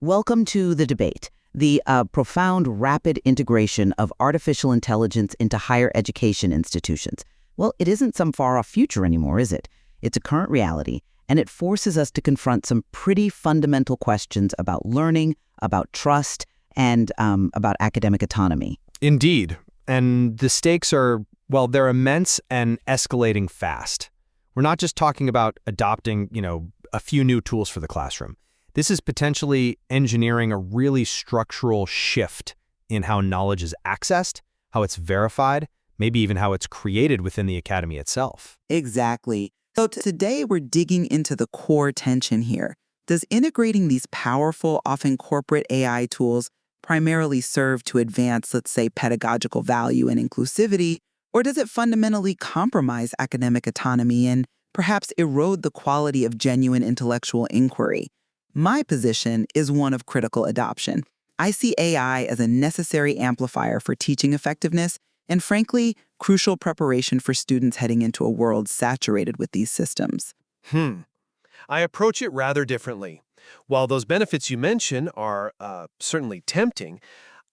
Welcome to the debate, the profound rapid integration of artificial intelligence into higher education institutions. Well, it isn't some far-off future anymore, is it? It's a current reality, and it forces us to confront some pretty fundamental questions about learning, about trust, and about academic autonomy. Indeed. And the stakes are, well, they're immense and escalating fast. We're not just talking about adopting, a few new tools for the classroom. This is potentially engineering a really structural shift in how knowledge is accessed, how it's verified, maybe even how it's created within the academy itself. Exactly. So today we're digging into the core tension here. Does integrating these powerful, often corporate AI tools primarily serve to advance, let's say, pedagogical value and inclusivity, or does it fundamentally compromise academic autonomy and perhaps erode the quality of genuine intellectual inquiry? My position is one of critical adoption. I see AI as a necessary amplifier for teaching effectiveness and, frankly, crucial preparation for students heading into a world saturated with these systems. I approach it rather differently. While those benefits you mention are certainly tempting,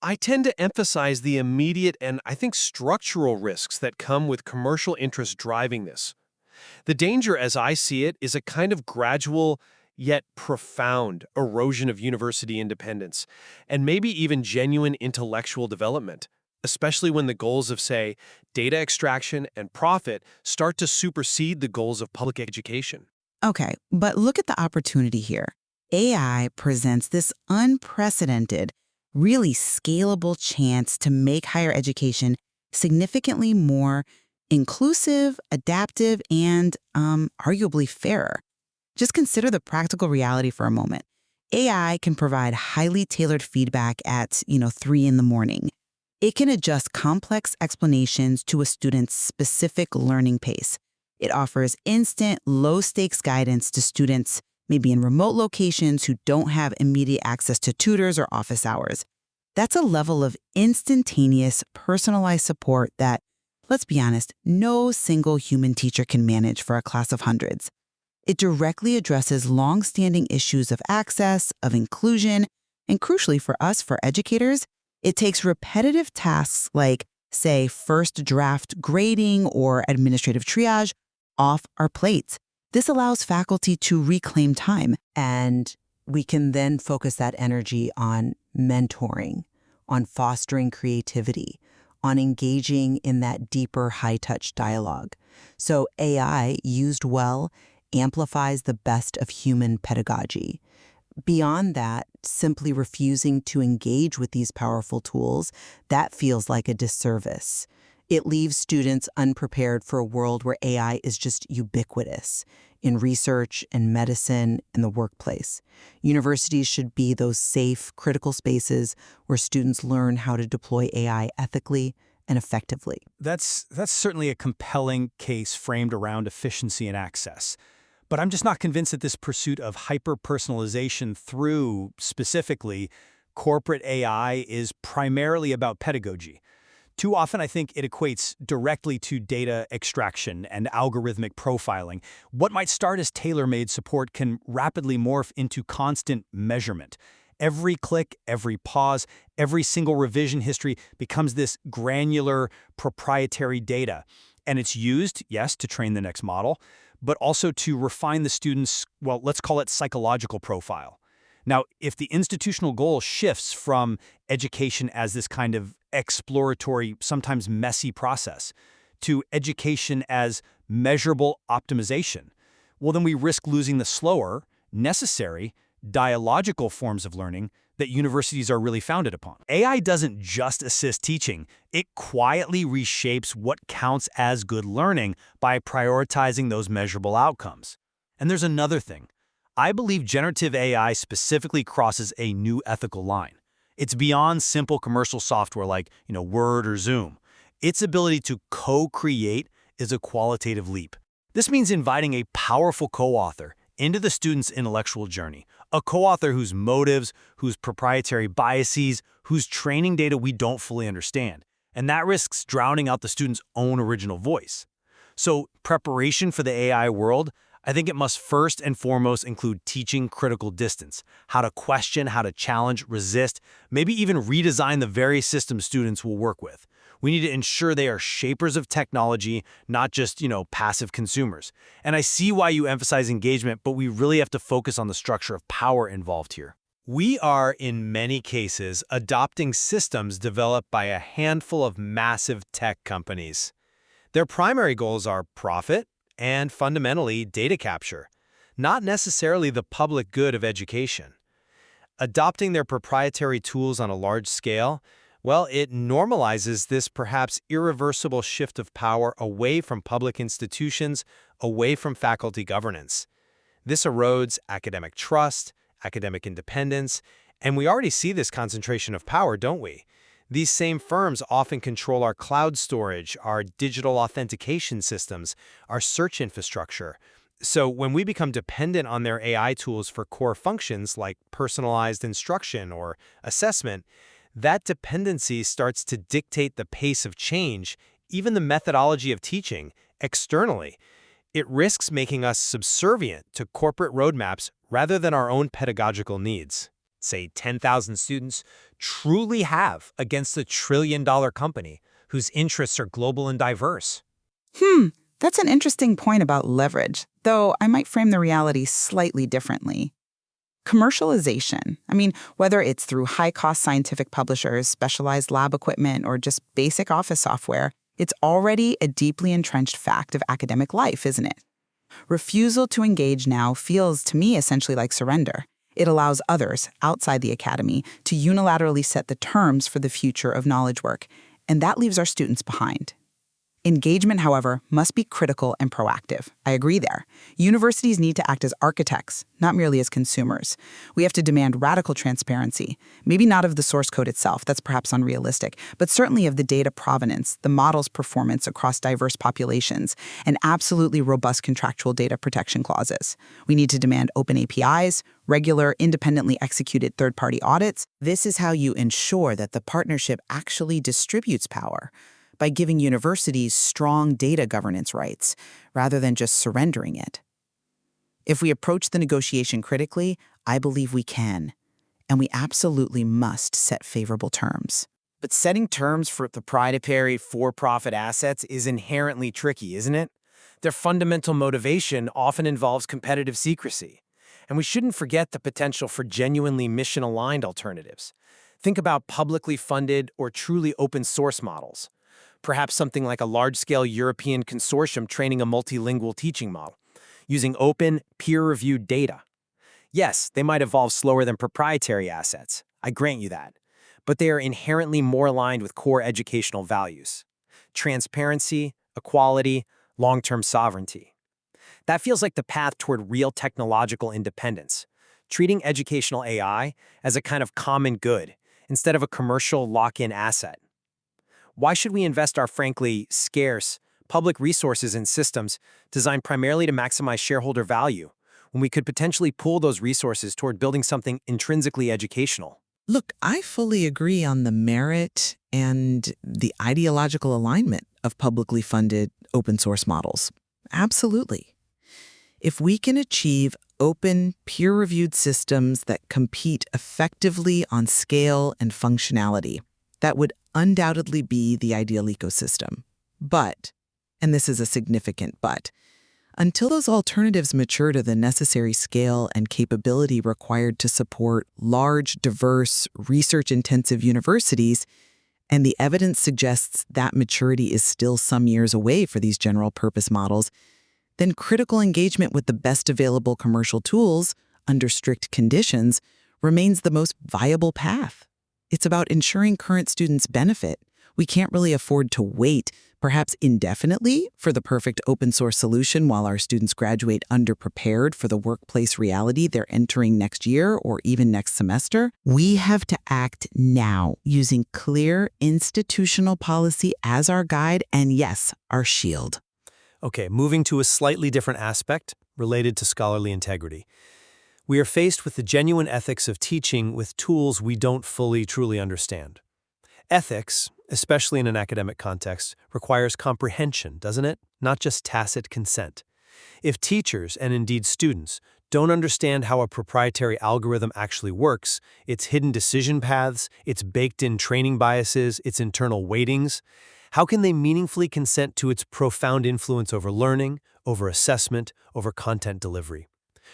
I tend to emphasize the immediate and, I think, structural risks that come with commercial interests driving this. The danger, as I see it, is a kind of gradual yet profound erosion of university independence, and maybe even genuine intellectual development, especially when the goals of, say, data extraction and profit start to supersede the goals of public education. Okay, but look at the opportunity here. AI presents this unprecedented, really scalable chance to make higher education significantly more inclusive, adaptive, and arguably fairer. Just consider the practical reality for a moment. AI can provide highly tailored feedback at, 3 in the morning. It can adjust complex explanations to a student's specific learning pace. It offers instant, low-stakes guidance to students, maybe in remote locations who don't have immediate access to tutors or office hours. That's a level of instantaneous, personalized support that, let's be honest, no single human teacher can manage for a class of hundreds. It directly addresses long-standing issues of access, of inclusion, and crucially for us, for educators, it takes repetitive tasks like, say, first draft grading or administrative triage off our plates. This allows faculty to reclaim time. And we can then focus that energy on mentoring, on fostering creativity, on engaging in that deeper high-touch dialogue. So AI, used well, amplifies the best of human pedagogy. Beyond that, simply refusing to engage with these powerful tools, that feels like a disservice. It leaves students unprepared for a world where AI is just ubiquitous in research and medicine and the workplace. Universities should be those safe, critical spaces where students learn how to deploy AI ethically and effectively. That's certainly a compelling case framed around efficiency and access. But I'm just not convinced that this pursuit of hyper-personalization through, specifically, corporate AI is primarily about pedagogy. Too often, I think it equates directly to data extraction and algorithmic profiling. What might start as tailor-made support can rapidly morph into constant measurement. Every click, every pause, every single revision history becomes this granular, proprietary data. And it's used, yes, to train the next model, but also to refine the student's, well, let's call it psychological profile. Now, if the institutional goal shifts from education as this kind of exploratory, sometimes messy process, to education as measurable optimization, well, then we risk losing the slower, necessary, dialogical forms of learning that universities are really founded upon. AI doesn't just assist teaching. It quietly reshapes what counts as good learning by prioritizing those measurable outcomes. And there's another thing. I believe generative AI specifically crosses a new ethical line. It's beyond simple commercial software like, Word or Zoom. Its ability to co-create is a qualitative leap. This means inviting a powerful co-author into the student's intellectual journey, a co-author whose motives, whose proprietary biases, whose training data we don't fully understand. And that risks drowning out the student's own original voice. So preparation for the AI world, I think it must first and foremost include teaching critical distance, how to question, how to challenge, resist, maybe even redesign the very system students will work with. We need to ensure they are shapers of technology, not just, passive consumers. And I see why you emphasize engagement, but we really have to focus on the structure of power involved here. We are, in many cases, adopting systems developed by a handful of massive tech companies. Their primary goals are profit and, fundamentally, data capture, not necessarily the public good of education. Adopting their proprietary tools on a large scale, well, it normalizes this perhaps irreversible shift of power away from public institutions, away from faculty governance. This erodes academic trust, academic independence, and we already see this concentration of power, don't we? These same firms often control our cloud storage, our digital authentication systems, our search infrastructure. So when we become dependent on their AI tools for core functions like personalized instruction or assessment, that dependency starts to dictate the pace of change, even the methodology of teaching, externally. It risks making us subservient to corporate roadmaps rather than our own pedagogical needs. Say 10,000 students truly have against a trillion-dollar company whose interests are global and diverse. That's an interesting point about leverage, though I might frame the reality slightly differently. Commercialization, whether it's through high-cost scientific publishers, specialized lab equipment, or just basic office software, it's already a deeply entrenched fact of academic life, isn't it? Refusal to engage now feels to me essentially like surrender. It allows others, outside the academy, to unilaterally set the terms for the future of knowledge work, and that leaves our students behind. Engagement, however, must be critical and proactive. I agree there. Universities need to act as architects, not merely as consumers. We have to demand radical transparency, maybe not of the source code itself, that's perhaps unrealistic, but certainly of the data provenance, the model's performance across diverse populations, and absolutely robust contractual data protection clauses. We need to demand open APIs, regular, independently executed third-party audits. This is how you ensure that the partnership actually distributes power, by giving universities strong data governance rights, rather than just surrendering it. If we approach the negotiation critically, I believe we can, and we absolutely must set favorable terms. But setting terms for proprietary, for-profit assets is inherently tricky, isn't it? Their fundamental motivation often involves competitive secrecy. And we shouldn't forget the potential for genuinely mission-aligned alternatives. Think about publicly funded or truly open-source models. Perhaps something like a large-scale European consortium training a multilingual teaching model, using open, peer-reviewed data. Yes, they might evolve slower than proprietary assets, I grant you that, but they are inherently more aligned with core educational values: transparency, equality, long-term sovereignty. That feels like the path toward real technological independence, treating educational AI as a kind of common good instead of a commercial lock-in asset. Why should we invest our frankly scarce public resources in systems designed primarily to maximize shareholder value when we could potentially pool those resources toward building something intrinsically educational? Look, I fully agree on the merit and the ideological alignment of publicly funded open source models. Absolutely. If we can achieve open, peer-reviewed systems that compete effectively on scale and functionality, that would undoubtedly be the ideal ecosystem. But, and this is a significant but, until those alternatives mature to the necessary scale and capability required to support large, diverse, research-intensive universities, and the evidence suggests that maturity is still some years away for these general-purpose models, then critical engagement with the best available commercial tools, under strict conditions, remains the most viable path. It's about ensuring current students benefit. We can't really afford to wait, perhaps indefinitely, for the perfect open-source solution while our students graduate underprepared for the workplace reality they're entering next year or even next semester. We have to act now, using clear institutional policy as our guide and, yes, our shield. Okay, moving to a slightly different aspect related to scholarly integrity. We are faced with the genuine ethics of teaching with tools we don't fully, truly understand. Ethics, especially in an academic context, requires comprehension, doesn't it? Not just tacit consent. If teachers, and indeed students, don't understand how a proprietary algorithm actually works, its hidden decision paths, its baked-in training biases, its internal weightings, how can they meaningfully consent to its profound influence over learning, over assessment, over content delivery?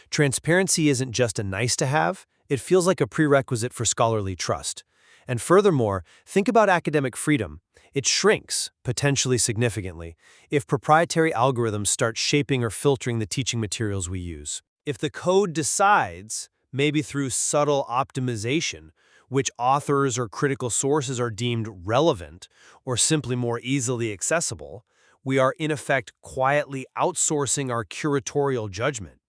Transparency isn't just a nice-to-have, it feels like a prerequisite for scholarly trust. And furthermore, think about academic freedom. It shrinks, potentially significantly, if proprietary algorithms start shaping or filtering the teaching materials we use. If the code decides, maybe through subtle optimization, which authors or critical sources are deemed relevant or simply more easily accessible, we are in effect quietly outsourcing our curatorial judgment.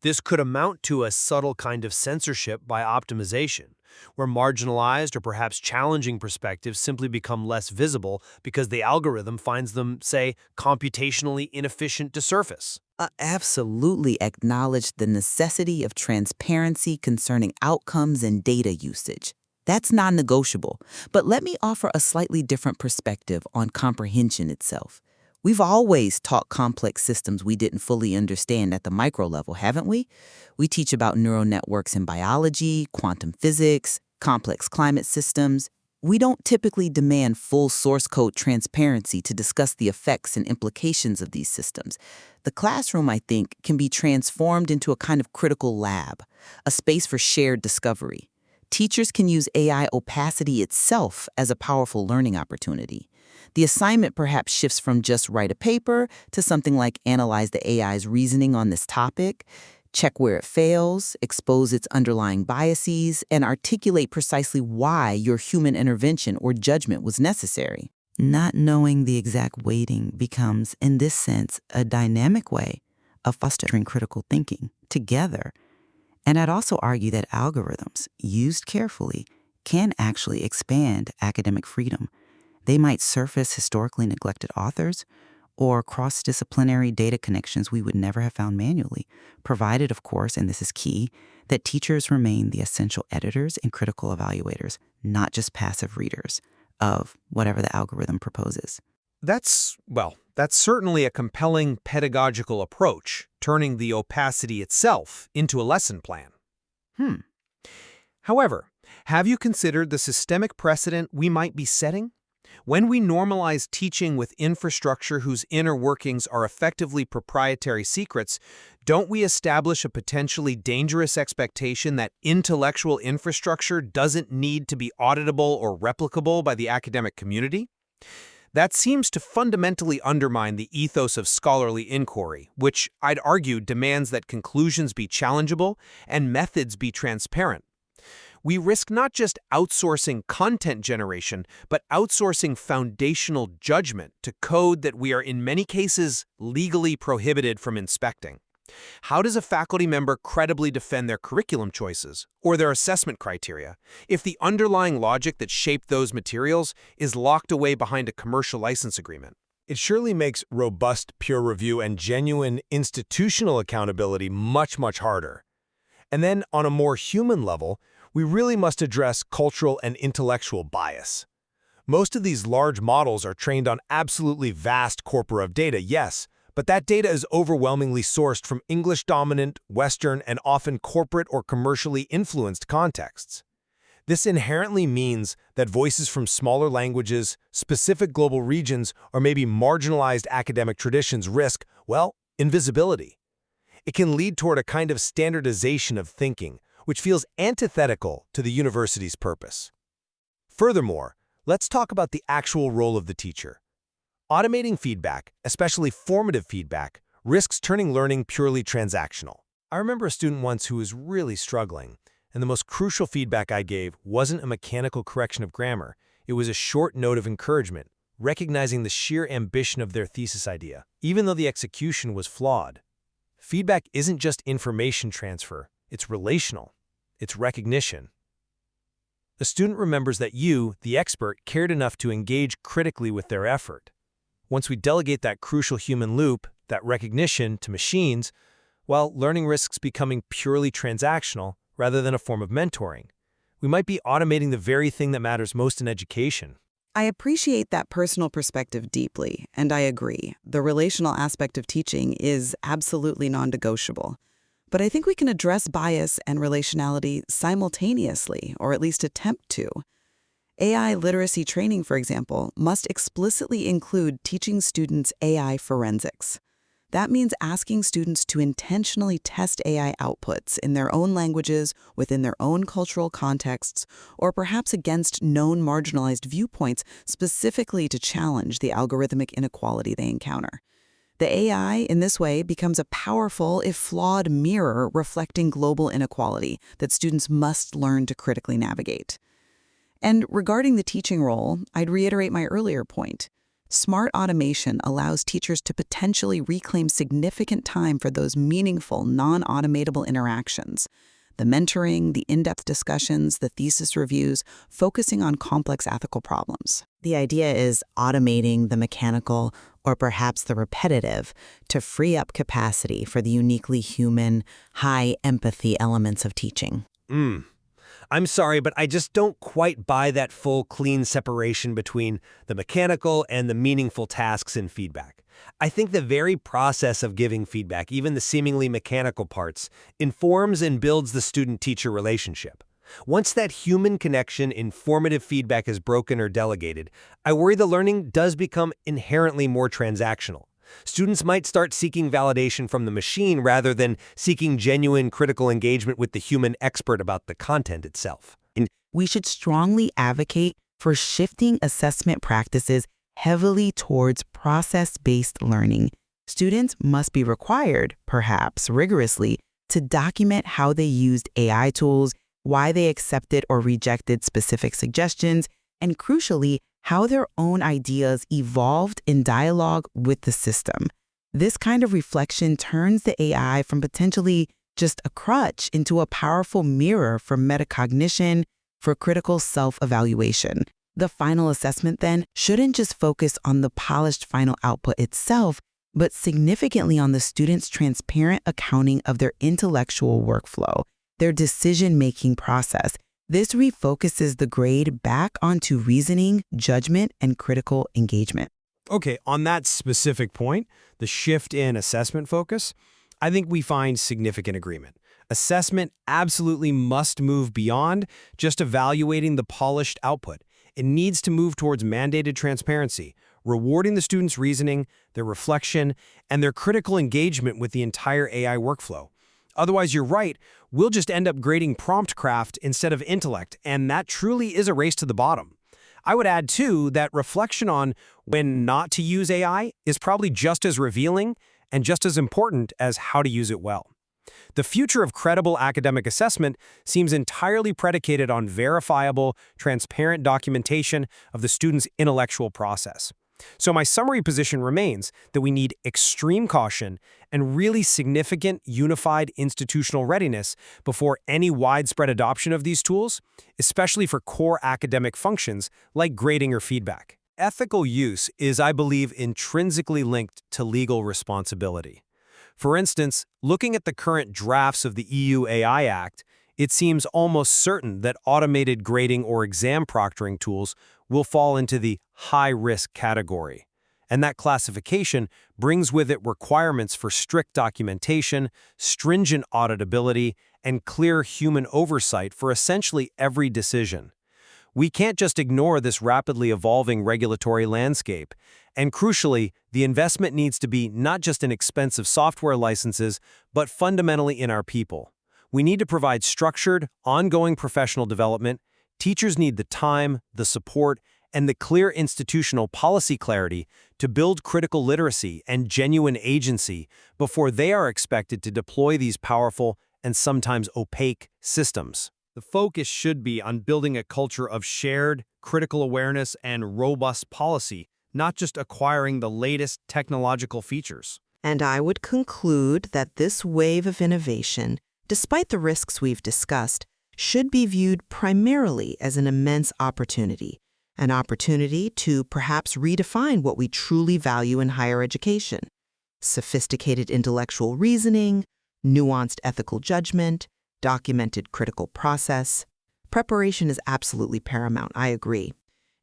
This could amount to a subtle kind of censorship by optimization, where marginalized or perhaps challenging perspectives simply become less visible because the algorithm finds them, say, computationally inefficient to surface. Absolutely acknowledge the necessity of transparency concerning outcomes and data usage. That's non-negotiable. But let me offer a slightly different perspective on comprehension itself. We've always taught complex systems we didn't fully understand at the micro level, haven't we? We teach about neural networks in biology, quantum physics, complex climate systems. We don't typically demand full source code transparency to discuss the effects and implications of these systems. The classroom, I think, can be transformed into a kind of critical lab, a space for shared discovery. Teachers can use AI opacity itself as a powerful learning opportunity. The assignment perhaps shifts from just write a paper to something like analyze the AI's reasoning on this topic, check where it fails, expose its underlying biases, and articulate precisely why your human intervention or judgment was necessary. Not knowing the exact weighting becomes, in this sense, a dynamic way of fostering critical thinking together. And I'd also argue that algorithms, used carefully, can actually expand academic freedom. They might surface historically neglected authors or cross-disciplinary data connections we would never have found manually, provided, of course, and this is key, that teachers remain the essential editors and critical evaluators, not just passive readers of whatever the algorithm proposes. That's certainly a compelling pedagogical approach, turning the opacity itself into a lesson plan. However, have you considered the systemic precedent we might be setting? When we normalize teaching with infrastructure whose inner workings are effectively proprietary secrets, don't we establish a potentially dangerous expectation that intellectual infrastructure doesn't need to be auditable or replicable by the academic community? That seems to fundamentally undermine the ethos of scholarly inquiry, which I'd argue demands that conclusions be challengeable and methods be transparent. We risk not just outsourcing content generation, but outsourcing foundational judgment to code that we are in many cases legally prohibited from inspecting. How does a faculty member credibly defend their curriculum choices or their assessment criteria if the underlying logic that shaped those materials is locked away behind a commercial license agreement? It surely makes robust peer review and genuine institutional accountability much, much harder. And then, on a more human level, we really must address cultural and intellectual bias. Most of these large models are trained on absolutely vast corpora of data, yes, but that data is overwhelmingly sourced from English-dominant, Western, and often corporate or commercially influenced contexts. This inherently means that voices from smaller languages, specific global regions, or maybe marginalized academic traditions risk, well, invisibility. It can lead toward a kind of standardization of thinking, which feels antithetical to the university's purpose. Furthermore, let's talk about the actual role of the teacher. Automating feedback, especially formative feedback, risks turning learning purely transactional. I remember a student once who was really struggling, and the most crucial feedback I gave wasn't a mechanical correction of grammar. It was a short note of encouragement, recognizing the sheer ambition of their thesis idea, even though the execution was flawed. Feedback isn't just information transfer, it's relational. It's recognition. The student remembers that you, the expert, cared enough to engage critically with their effort. Once we delegate that crucial human loop, that recognition, to machines, well, learning risks becoming purely transactional rather than a form of mentoring. We might be automating the very thing that matters most in education. I appreciate that personal perspective deeply, and I agree. The relational aspect of teaching is absolutely non-negotiable. But I think we can address bias and relationality simultaneously, or at least attempt to. AI literacy training, for example, must explicitly include teaching students AI forensics. That means asking students to intentionally test AI outputs in their own languages, within their own cultural contexts, or perhaps against known marginalized viewpoints specifically to challenge the algorithmic inequality they encounter. The AI, in this way, becomes a powerful, if flawed, mirror reflecting global inequality that students must learn to critically navigate. And regarding the teaching role, I'd reiterate my earlier point. Smart automation allows teachers to potentially reclaim significant time for those meaningful, non-automatable interactions. The mentoring, the in-depth discussions, the thesis reviews, focusing on complex ethical problems. The idea is automating the mechanical or perhaps the repetitive to free up capacity for the uniquely human, high empathy elements of teaching. I'm sorry, but I just don't quite buy that full, clean separation between the mechanical and the meaningful tasks in feedback. I think the very process of giving feedback, even the seemingly mechanical parts, informs and builds the student-teacher relationship. Once that human connection, informative feedback is broken or delegated, I worry the learning does become inherently more transactional. Students might start seeking validation from the machine rather than seeking genuine critical engagement with the human expert about the content itself. We should strongly advocate for shifting assessment practices heavily towards process-based learning. Students must be required, perhaps rigorously, to document how they used AI tools, why they accepted or rejected specific suggestions, and crucially, how their own ideas evolved in dialogue with the system. This kind of reflection turns the AI from potentially just a crutch into a powerful mirror for metacognition, for critical self-evaluation. The final assessment, then, shouldn't just focus on the polished final output itself, but significantly on the student's transparent accounting of their intellectual workflow, their decision-making process. This refocuses the grade back onto reasoning, judgment, and critical engagement. Okay, on that specific point, the shift in assessment focus, I think we find significant agreement. Assessment absolutely must move beyond just evaluating the polished output. It needs to move towards mandated transparency, rewarding the students' reasoning, their reflection, and their critical engagement with the entire AI workflow. Otherwise, you're right, we'll just end up grading prompt craft instead of intellect, and that truly is a race to the bottom. I would add, too, that reflection on when not to use AI is probably just as revealing and just as important as how to use it well. The future of credible academic assessment seems entirely predicated on verifiable, transparent documentation of the student's intellectual process. So my summary position remains that we need extreme caution and really significant unified institutional readiness before any widespread adoption of these tools, especially for core academic functions like grading or feedback. Ethical use is, I believe, intrinsically linked to legal responsibility. For instance, looking at the current drafts of the EU AI Act, it seems almost certain that automated grading or exam proctoring tools will fall into the high-risk category. And that classification brings with it requirements for strict documentation, stringent auditability, and clear human oversight for essentially every decision. We can't just ignore this rapidly evolving regulatory landscape. And crucially, the investment needs to be not just in expensive software licenses, but fundamentally in our people. We need to provide structured, ongoing professional development. Teachers need the time, the support, and the clear institutional policy clarity to build critical literacy and genuine agency before they are expected to deploy these powerful and sometimes opaque systems. The focus should be on building a culture of shared, critical awareness and robust policy, not just acquiring the latest technological features. And I would conclude that this wave of innovation, despite the risks we've discussed, should be viewed primarily as an immense opportunity, an opportunity to perhaps redefine what we truly value in higher education: sophisticated intellectual reasoning, nuanced ethical judgment, documented critical process. Preparation is absolutely paramount, I agree.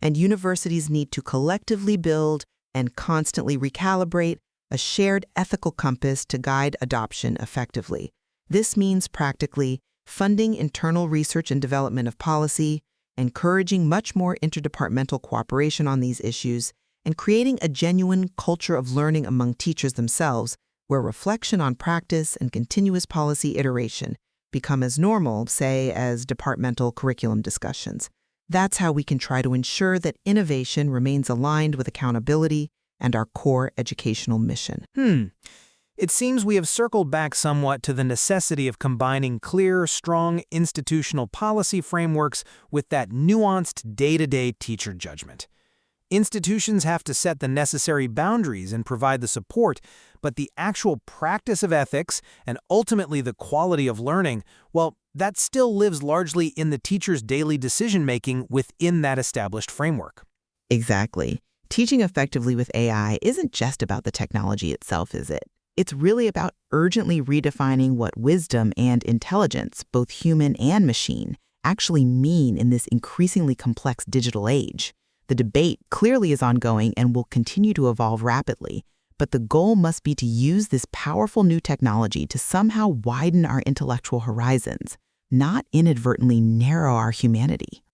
and universities need to collectively build and constantly recalibrate a shared ethical compass to guide adoption effectively. This means practically funding internal research and development of policy, encouraging much more interdepartmental cooperation on these issues, and creating a genuine culture of learning among teachers themselves, where reflection on practice and continuous policy iteration become as normal, say, as departmental curriculum discussions. That's how we can try to ensure that innovation remains aligned with accountability and our core educational mission. It seems we have circled back somewhat to the necessity of combining clear, strong institutional policy frameworks with that nuanced day-to-day teacher judgment. Institutions have to set the necessary boundaries and provide the support, but the actual practice of ethics and ultimately the quality of learning, well, that still lives largely in the teacher's daily decision-making within that established framework. Exactly. Teaching effectively with AI isn't just about the technology itself, is it? It's really about urgently redefining what wisdom and intelligence, both human and machine, actually mean in this increasingly complex digital age. The debate clearly is ongoing and will continue to evolve rapidly, but the goal must be to use this powerful new technology to somehow widen our intellectual horizons, not inadvertently narrow our humanity.